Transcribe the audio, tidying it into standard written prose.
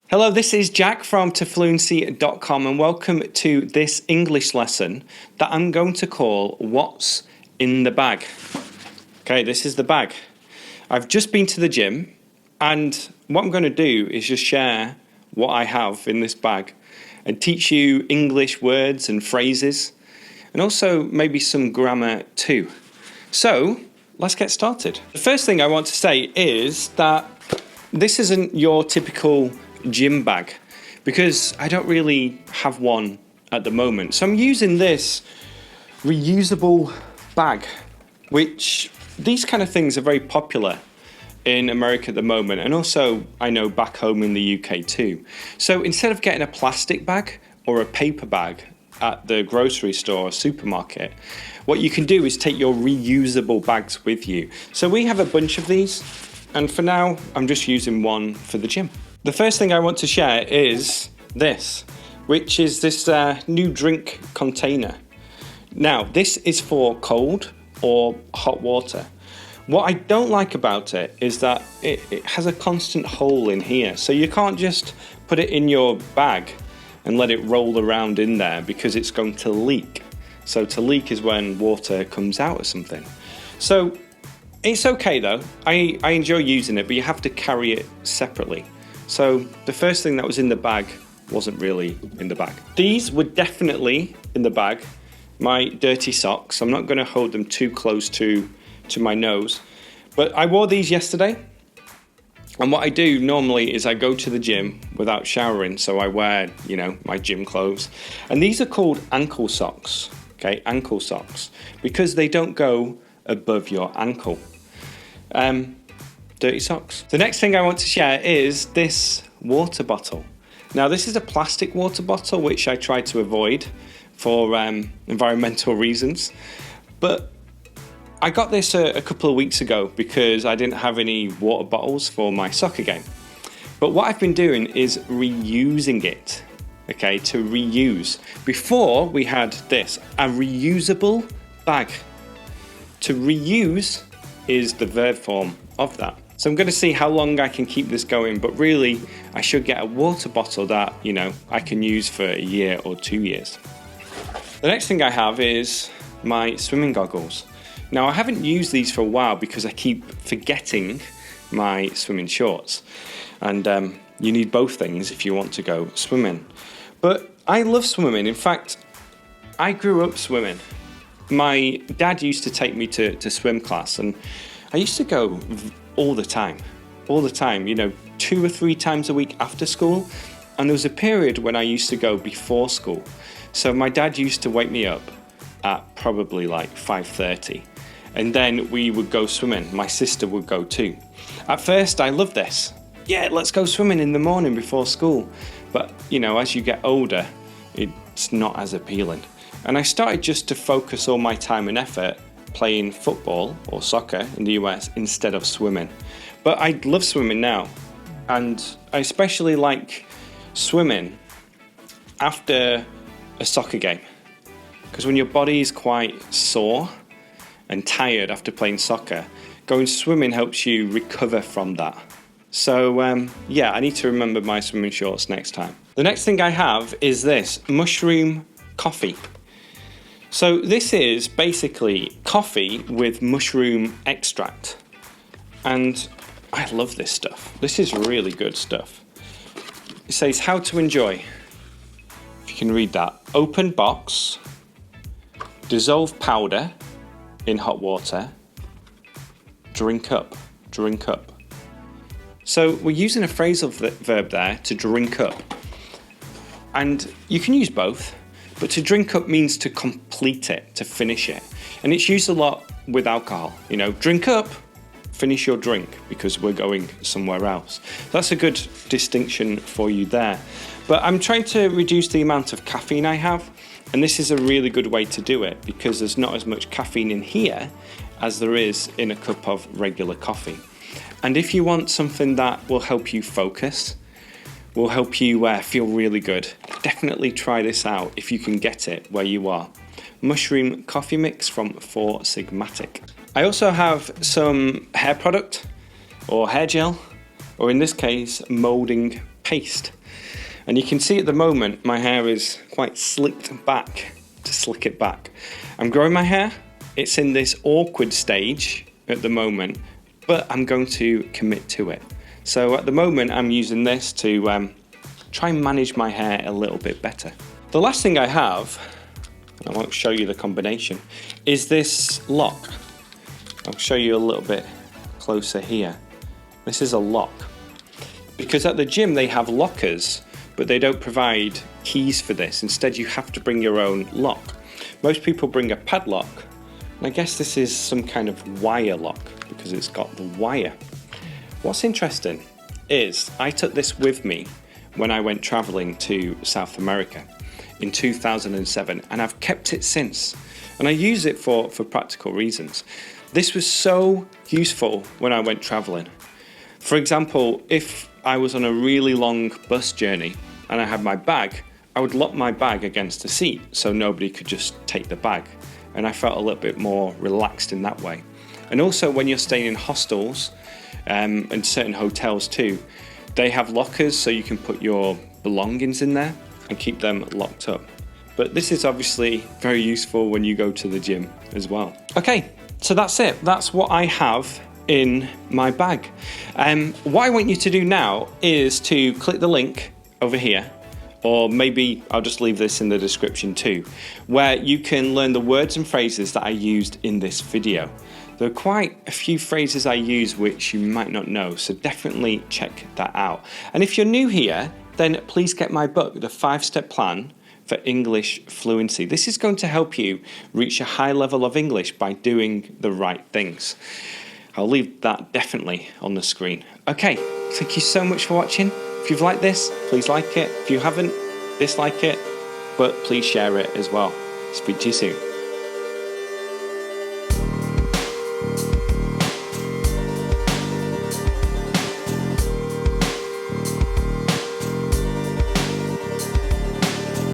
Hello, this is Jack from Fluency.com and welcome to this English lesson that I'm going to call What's in the Bag. Okay, this is the bag. I've just been to the gym and what I'm going to do is just share what I have in this bag and teach you English words and phrases and also maybe some grammar too. So, let's get started. The first thing I want to say is that this isn't your typical gym bag because I don't really have one at the moment. So I'm using this reusable bag, which these kind of things are very popular in America at the moment, and also I know back home in the UK too. So instead of getting a plastic bag or a paper bag at the grocery store or supermarket, what you can do is take your reusable bags with you. So we have a bunch of these, and for now I'm just using one for the gym. The first thing I want to share is this, which is this new drink container. Now, this is for cold or hot water. What I don't like about it is that it has a constant hole in here. So you can't just put it in your bag and let it roll around in there because it's going to leak. So to leak is when water comes out of something. So it's okay though. I enjoy using it, but you have to carry it separately. So the first thing that was in the bag wasn't really in the bag. These were definitely in the bag. My dirty socks. I'm not going to hold them too close to my nose. But I wore these yesterday. And what I do normally is I go to the gym without showering. So I wear, my gym clothes. And these are called ankle socks. Okay, ankle socks. Because they don't go above your ankle. Dirty socks. The next thing I want to share is this water bottle. Now this is a plastic water bottle which I try to avoid for environmental reasons, but I got this a couple of weeks ago because I didn't have any water bottles for my soccer game. But what I've been doing is reusing it, okay, to reuse. Before we had this, a reusable bag. To reuse is the verb form of that. So I'm going to see how long I can keep this going, but really I should get a water bottle that, I can use for a year or 2 years. The next thing I have is my swimming goggles. Now I haven't used these for a while because I keep forgetting my swimming shorts. And you need both things if you want to go swimming. But I love swimming. In fact, I grew up swimming. My dad used to take me to swim class and I used to go all the time, 2 or 3 times a week after school. And there was a period when I used to go before school. So my dad used to wake me up at probably like 5:30. And then we would go swimming. My sister would go too. At first, I loved this. Yeah, let's go swimming in the morning before school. But, as you get older, it's not as appealing. And I started just to focus all my time and effort playing football or soccer in the US instead of swimming. But I love swimming now, and I especially like swimming after a soccer game, because when your body is quite sore and tired after playing soccer, going swimming helps you recover from that. So I need to remember my swimming shorts next time. The next thing I have is this mushroom coffee. So this is basically coffee with mushroom extract. And I love this stuff. This is really good stuff. It says how to enjoy. If you can read that. Open box, dissolve powder in hot water, drink up. So we're using a phrasal verb there, to drink up. And you can use both. But to drink up means to complete it, to finish it. And it's used a lot with alcohol. Drink up, finish your drink because we're going somewhere else. That's a good distinction for you there. But I'm trying to reduce the amount of caffeine I have. And this is a really good way to do it because there's not as much caffeine in here as there is in a cup of regular coffee. And if you want something that will help you focus, will help you feel really good, definitely try this out if you can get it where you are. Mushroom coffee mix from Four Sigmatic. I also have some hair product or hair gel, or in this case, molding paste. And you can see at the moment my hair is quite slicked back, to slick it back. I'm growing my hair. It's in this awkward stage at the moment, but I'm going to commit to it. So at the moment I'm using this to try and manage my hair a little bit better. The last thing I have, and I won't show you the combination, is this lock. I'll show you a little bit closer here. This is a lock. Because at the gym they have lockers, but they don't provide keys for this. Instead, you have to bring your own lock. Most people bring a padlock, and I guess this is some kind of wire lock because it's got the wire. What's interesting is I took this with me when I went traveling to South America in 2007, and I've kept it since. And I use it for practical reasons. This was so useful when I went traveling. For example, if I was on a really long bus journey and I had my bag, I would lock my bag against the seat so nobody could just take the bag. And I felt a little bit more relaxed in that way. And also when you're staying in hostels and certain hotels too, they have lockers so you can put your belongings in there and keep them locked up. But this is obviously very useful when you go to the gym as well. Okay, so that's it. That's what I have in my bag. What I want you to do now is to click the link over here, or maybe I'll just leave this in the description too, where you can learn the words and phrases that I used in this video. There are quite a few phrases I use which you might not know, so definitely check that out. And if you're new here, then please get my book, The 5-Step Plan for English Fluency. This is going to help you reach a high level of English by doing the right things. I'll leave that definitely on the screen. Okay, thank you so much for watching. If you've liked this, please like it. If you haven't, dislike it, but please share it as well. Speak to you soon.